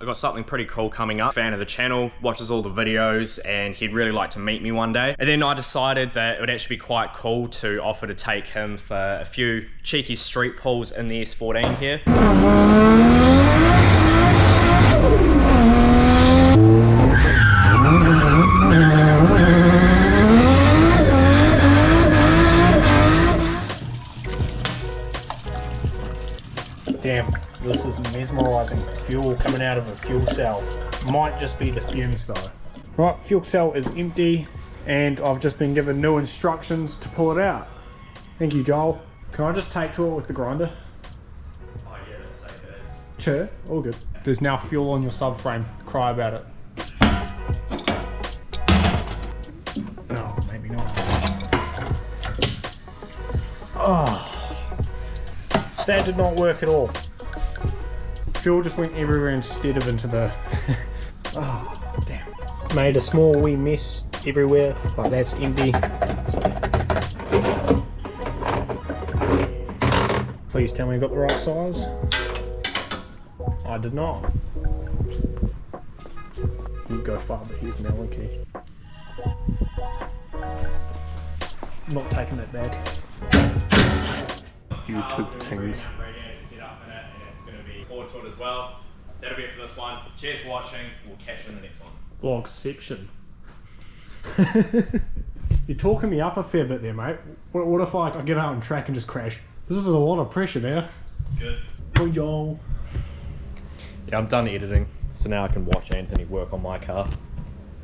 I got something pretty cool coming up. Fan of the channel, watches all the videos, and he'd really like to meet me one day. And then I decided that it would actually be quite cool to offer to take him for a few cheeky street pulls in the S14 here. Damn, this is mesmerising. Fuel coming out of a fuel cell. Might just be the fumes though. Right, fuel cell is empty and I've just been given new instructions to pull it out. Thank you, Joel. Can I just take to it with the grinder? Oh yeah, that's safe as. Sure, all good. There's now fuel on your subframe. Cry about it. Oh, maybe not. Oh. That did not work at all. Fuel just went everywhere instead of into the... Oh, damn. Made a small wee mess everywhere, but that's empty. Please tell me I got the right size. I did not. You go far, but here's an Allen key. I'm not taking that back. YouTube things. Forward to it as well. That'll be it for this one. Cheers for watching. We'll catch you in the next one. Vlogception. You're talking me up a fair bit there, mate. What if I get out on track and just crash? This is a lot of pressure now. Good. Hi, Joel. Yeah, I'm done editing, so now I can watch Anthony work on my car.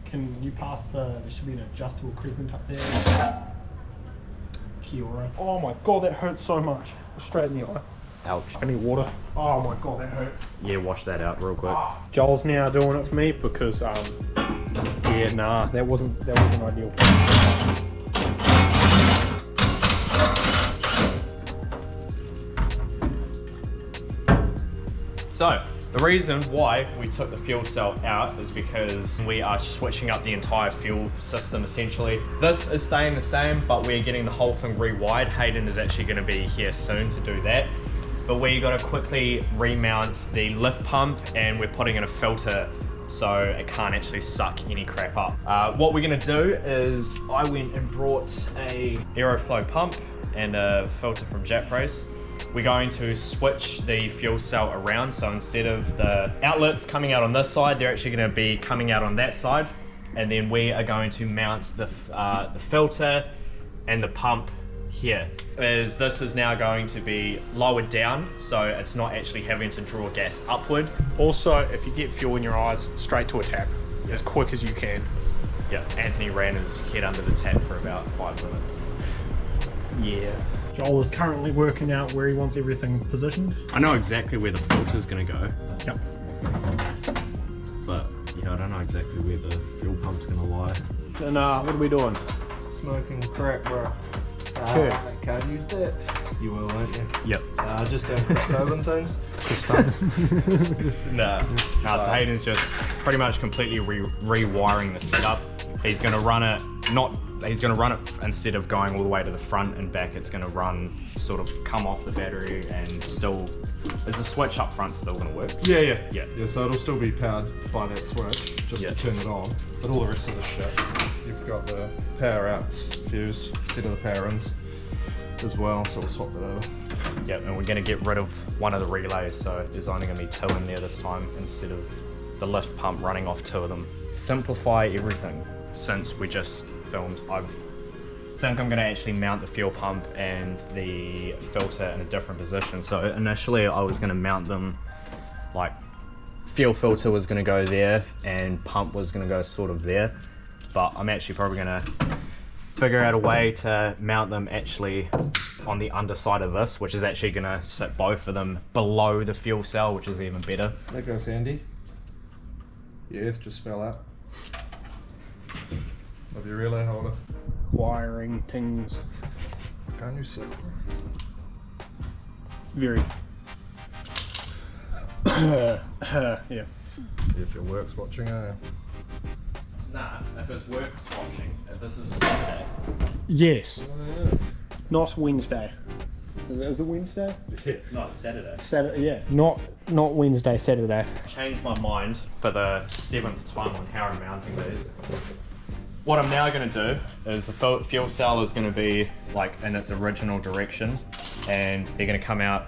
Can you pass there should be an adjustable crescent up there. Kia-ora. Oh my god, that hurts so much. Straight in the eye. Ouch. I need water. Oh my god, that hurts. Yeah, wash that out real quick. Joel's now doing it for me because yeah, nah, that wasn't ideal. So, the reason why we took the fuel cell out is because we are switching up the entire fuel system essentially. This is staying the same, but we're getting the whole thing rewired. Hayden is actually going to be here soon to do that. But we got to quickly remount the lift pump and we're putting in a filter so it can't actually suck any crap up. What we're going to do is I went and brought a Aeroflow pump and a filter from JetBrace. We're going to switch the fuel cell around, so instead of the outlets coming out on this side, they're actually going to be coming out on that side, and then we are going to mount the filter and the pump here. This is now going to be lowered down, so it's not actually having to draw gas upward. Also, if you get fuel in your eyes, straight to a tap, as quick as you can. Yeah, Anthony ran his head under the tap for about 5 minutes. Yeah. Joel is currently working out where he wants everything positioned. I know exactly where the filter's going to go. Yep. But yeah, I don't know exactly where the fuel pump's going to lie. And what are we doing? Smoking crack, bro. Sure. Can't use that. You will, won't you? Yep. Just down Christovan things. Nah, so Hayden's just pretty much completely rewiring the setup. He's going to run it, instead of going all the way to the front and back, it's going to run, sort of come off the battery and still, is the switch up front still going to work? Yeah, So it'll still be powered by that switch, just to turn it on. But all the rest of the shit, you've got the power outs fused instead of the power ins as well, so we'll swap that over. Yep, and we're going to get rid of one of the relays, so there's only going to be 2 in there this time instead of the lift pump running off 2 of them. Simplify everything. Since we just filmed, I think I'm going to actually mount the fuel pump and the filter in a different position. So initially I was going to mount them like fuel filter was going to go there and pump was going to go sort of there, but I'm actually probably going to figure out a way to mount them actually on the underside of this, which is actually going to sit both of them below the fuel cell, which is even better. There goes Andy. Your earth just fell out of your relay holder. Wiring things. Can't you see? Very. Yeah. If your work's watching, Nah, if it's worth watching, if this is a Saturday. Yes. Not Wednesday. Is it Wednesday? Not Saturday. Saturday, yeah. Not Wednesday, Saturday. Changed my mind for the 7th time on how I'm mounting these. What I'm now going to do is the fuel cell is going to be like in its original direction, and they're going to come out,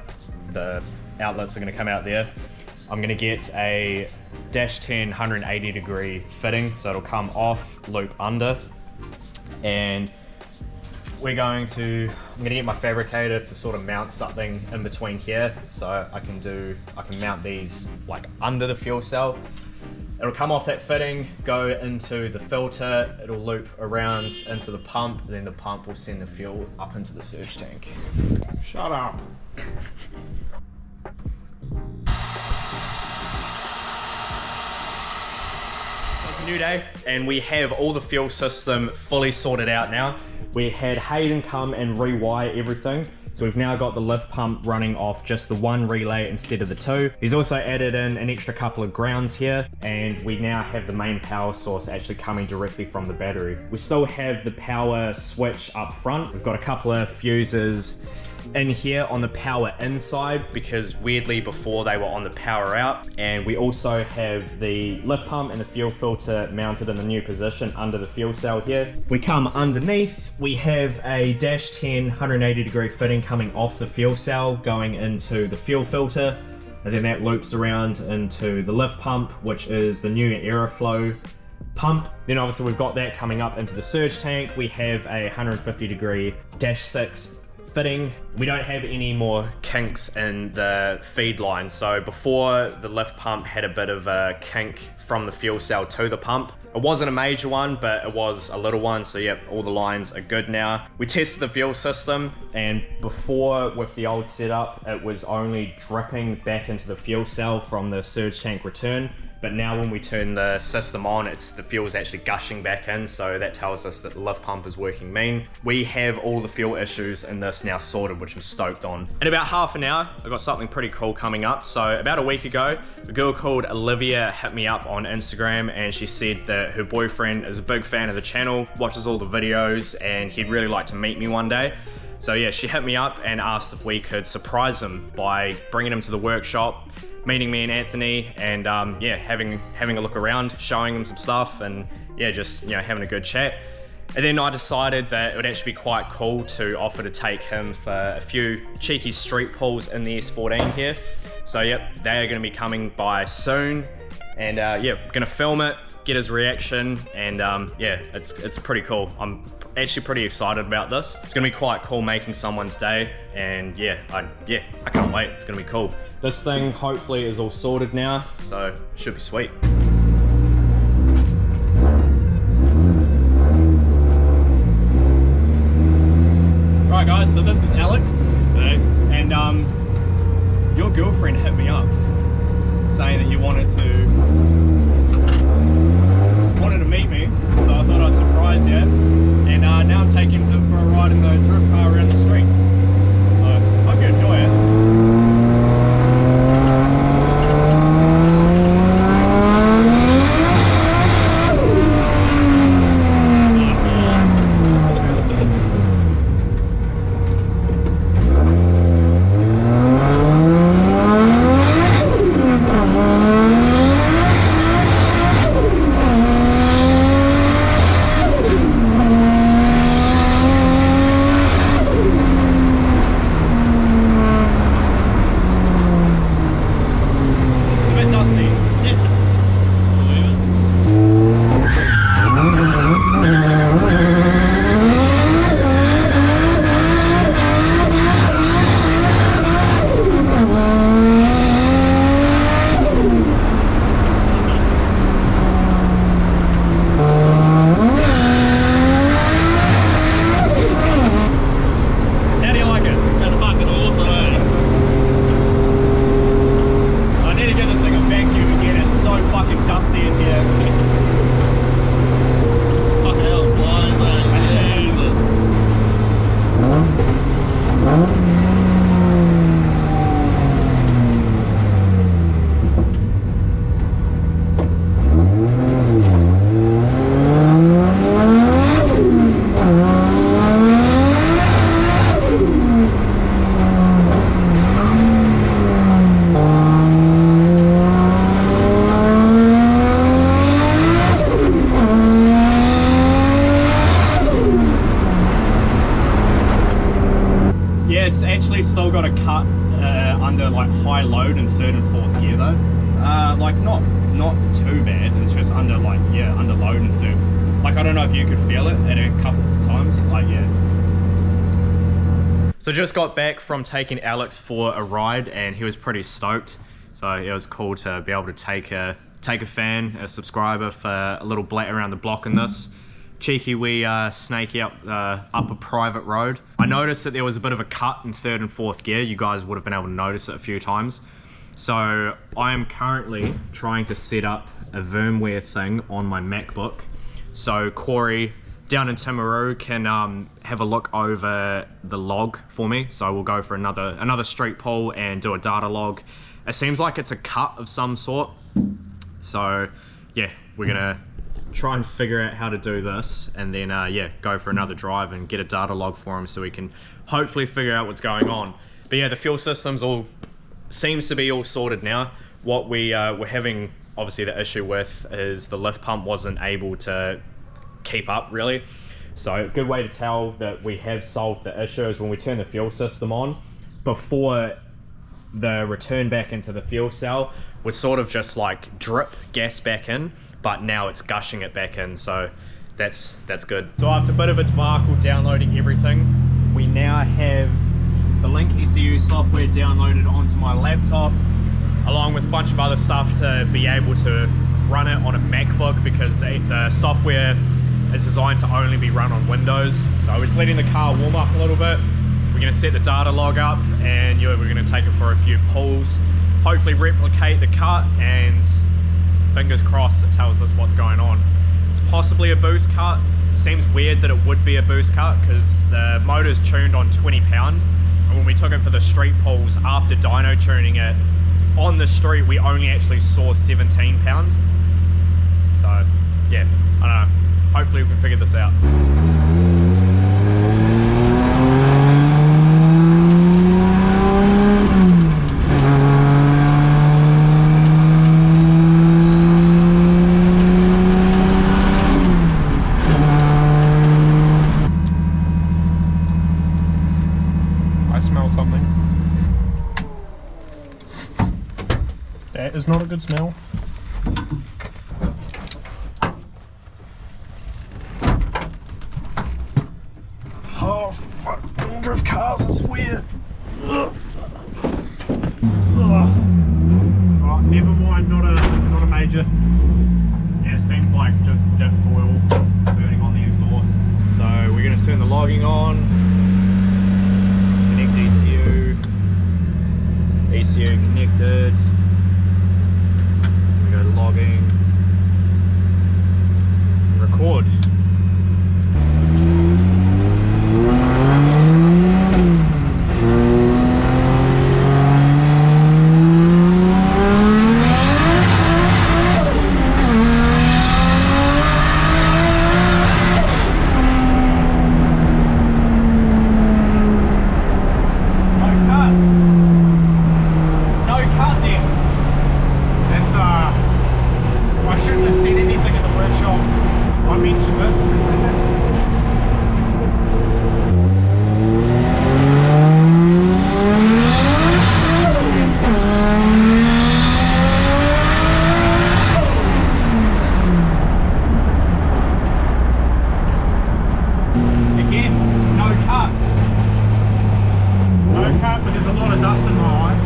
the outlets are going to come out there. I'm going to get a -10 180 degree fitting, so it'll come off, loop under, and I'm going to get my fabricator to sort of mount something in between here, so I can mount these like under the fuel cell. It'll come off that fitting, go into the filter, it'll loop around into the pump, and then the pump will send the fuel up into the surge tank. Shut up. It's a new day, and we have all the fuel system fully sorted out now. We had Hayden come and rewire everything. So we've now got the lift pump running off just the one relay instead of the two. He's also added in an extra couple of grounds here, and we now have the main power source actually coming directly from the battery. We still have the power switch up front. We've got a couple of fuses in here on the power inside, because weirdly before they were on the power out. And we also have the lift pump and the fuel filter mounted in the new position under the fuel cell here. We come underneath, we have a -10 180 degree fitting coming off the fuel cell going into the fuel filter, and then that loops around into the lift pump, which is the new aeroflow pump. Then obviously we've got that coming up into the surge tank. We have a 150 degree -6 fitting. We don't have any more kinks in the feed line. So before, the lift pump had a bit of a kink from the fuel cell to the pump. It wasn't a major one, but it was a little one. So yep, all the lines are good now. We tested the fuel system, and before with the old setup, it was only dripping back into the fuel cell from the surge tank return. But now when we turn the system on, the fuel's actually gushing back in, so that tells us that the lift pump is working mean. We have all the fuel issues in this now sorted, which I'm stoked on. In about half an hour, I've got something pretty cool coming up. So about a week ago, a girl called Olivia hit me up on Instagram, and she said that her boyfriend is a big fan of the channel, watches all the videos, and he'd really like to meet me one day. So yeah, she hit me up and asked if we could surprise him by bringing him to the workshop, meeting me and Anthony, and yeah, having a look around, showing him some stuff, and yeah, just, you know, having a good chat. And then I decided that it would actually be quite cool to offer to take him for a few cheeky street pulls in the S14 here. So yep, they are going to be coming by soon, and yeah, we're going to film it, get his reaction, and yeah, it's pretty cool. I'm actually pretty excited about this. It's gonna be quite cool making someone's day, and yeah, I can't wait. It's gonna be cool. This thing hopefully is all sorted now, so should be sweet. Right guys, so this is Alex, and your girlfriend hit me up saying that you wanted to meet me, so I thought I'd surprise you, and now I'm taking him for a ride in the drift car around the streets, so hope you enjoy it. a cut under like high load in third and fourth gear though. Like not too bad. It's just under like, yeah, under load in third. Like I don't know if you could feel it at a couple of times. Like yeah. So just got back from taking Alex for a ride and he was pretty stoked. So it was cool to be able to take a fan, a subscriber for a little blat around the block in this. Cheeky wee snaky up a private road. I noticed that there was a bit of a cut in third and fourth gear. You guys would have been able to notice it a few times. So I am currently trying to set up a firmware thing on my MacBook. So Corey down in Timaru can have a look over the log for me. So we'll go for another street pull and do a data log. It seems like it's a cut of some sort. So yeah, we're gonna try and figure out how to do this and then yeah, go for another drive and get a data log for him so we can hopefully figure out what's going on. But yeah, the fuel system's seems to be all sorted now. What we were having obviously the issue with is the lift pump wasn't able to keep up really. So a good way to tell that we have solved the issue is when we turn the fuel system on, before the return back into the fuel cell would sort of just like drip gas back in, but now it's gushing it back in, so that's good. So after a bit of a debacle downloading everything, we now have the Link ECU software downloaded onto my laptop, along with a bunch of other stuff to be able to run it on a MacBook, because the software is designed to only be run on Windows. So we're just letting the car warm up a little bit. We're going to set the data log up and yeah, we're going to take it for a few pulls, hopefully replicate the cut, and fingers crossed it tells us what's going on. It's possibly a boost cut. Seems weird that it would be a boost cut because the motor's tuned on 20 pound. And when we took it for the street pulls after dyno tuning it on the street, we only actually saw 17 pound. So yeah, I don't know. Hopefully we can figure this out. I smell something. That is not a good smell. Oh fuck, drift cars, I swear. Ugh. Oh, never mind, not a major. Yeah, it seems like just diff oil burning on the exhaust. So we're going to turn the logging on, connect ECU connected, we go to logging, record. But there's a lot of dust in my eyes.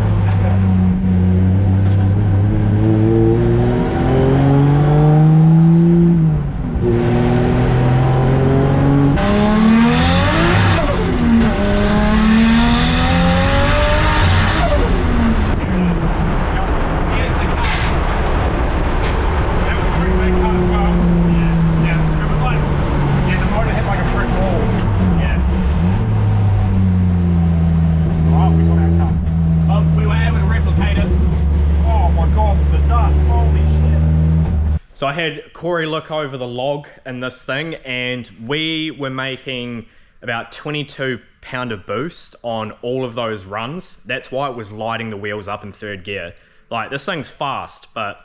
So I had Corey look over the log in this thing, and we were making about 22 pound of boost on all of those runs. That's why it was lighting the wheels up in third gear. Like, this thing's fast, but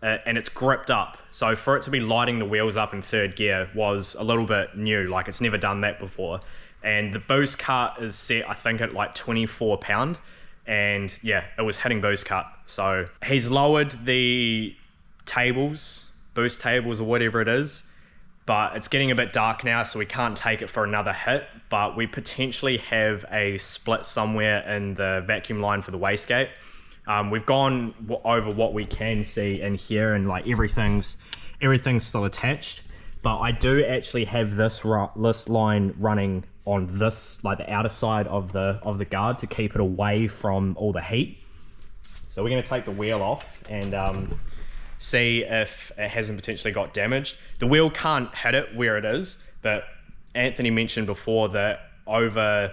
and it's gripped up. So for it to be lighting the wheels up in third gear was a little bit new. Like, it's never done that before. and the boost cut is set, I think, at like 24 pound. And yeah, it was hitting boost cut. So he's lowered the tables, boost tables or whatever it is, but it's getting a bit dark now, so we can't take it for another hit, but we potentially have a split somewhere in the vacuum line for the wastegate. We've gone over what we can see in here, and like everything's still attached, but I do actually have this line running on this, like the outer side of the guard, to keep it away from all the heat. So we're going to take the wheel off and see if it hasn't potentially got damaged. The wheel can't hit it where it is, but Anthony mentioned before that over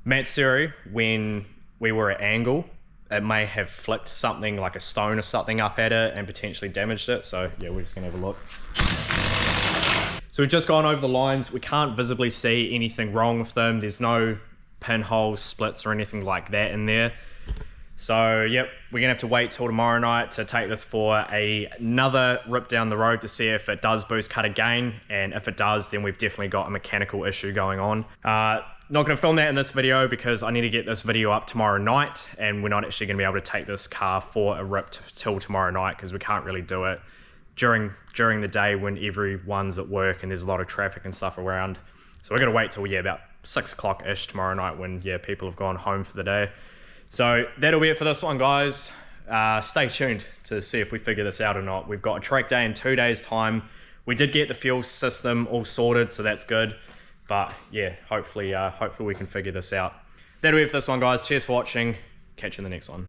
Matsuri, when we were at angle, it may have flicked something like a stone or something up at it and potentially damaged it. So yeah, we're just going to have a look. So we've just gone over the lines. We can't visibly see anything wrong with them. There's no pinholes, splits or anything like that in there. So yep, we're gonna have to wait till tomorrow night to take this for another rip down the road to see if it does boost cut again. And if it does, then we've definitely got a mechanical issue going on. Not gonna film that in this video because I need to get this video up tomorrow night, and we're not actually gonna be able to take this car for a rip till tomorrow night because we can't really do it during the day when everyone's at work and there's a lot of traffic and stuff around. So we're gonna wait till about 6 o'clock ish tomorrow night when people have gone home for the day. So that'll be it for this one, guys. Stay tuned to see if we figure this out or not. We've got a track day in 2 days time. We did get the fuel system all sorted, so that's good. But yeah, hopefully we can figure this out. That'll be it for this one, guys. Cheers for watching. Catch you in the next one.